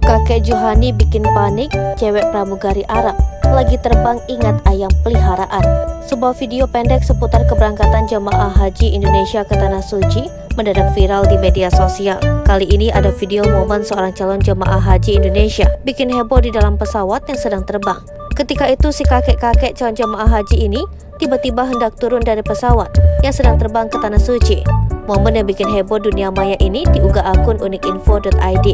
Kakek Johani bikin panik, cewek pramugari Arab lagi terbang ingat ayam peliharaan. Sebuah video pendek seputar keberangkatan jemaah haji Indonesia ke Tanah Suci mendadak viral di media sosial. Kali ini ada video momen seorang calon jemaah haji Indonesia bikin heboh di dalam pesawat yang sedang terbang. Ketika itu si kakek-kakek calon jemaah haji ini tiba-tiba hendak turun dari pesawat yang sedang terbang ke Tanah Suci. Momen yang bikin heboh dunia maya ini diunggah akun unikinfo.id.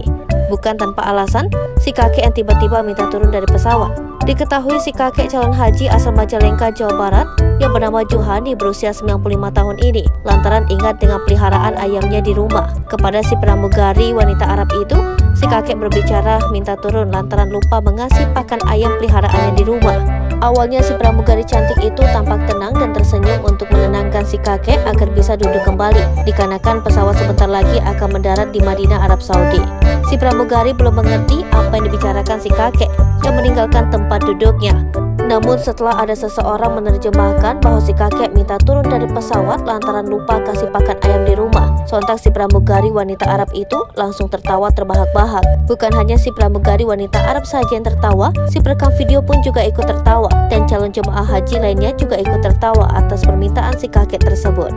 Bukan tanpa alasan, si kakek yang tiba-tiba minta turun dari pesawat. Diketahui si kakek calon haji asal Majalengka, Jawa Barat yang bernama Johani berusia 95 tahun ini lantaran ingat dengan peliharaan ayamnya di rumah. Kepada si pramugari wanita Arab itu, si kakek berbicara minta turun lantaran lupa mengasih pakan ayam peliharaannya di rumah. Awalnya si pramugari cantik itu tampak tenang dan tersenyum untuk menenangkan si kakek agar bisa duduk kembali, dikarenakan pesawat sebentar lagi akan mendarat di Madinah, Arab Saudi. Si pramugari belum mengerti apa yang dibicarakan si kakek yang meninggalkan tempat duduknya. Namun setelah ada seseorang menerjemahkan bahwa si kakek minta turun dari pesawat lantaran lupa kasih pakan ayam di rumah, sontak si pramugari wanita Arab itu langsung tertawa terbahak-bahak. Bukan hanya si pramugari wanita Arab saja yang tertawa, si perekam video pun juga ikut tertawa dan calon jemaah haji lainnya juga ikut tertawa atas permintaan si kakek tersebut.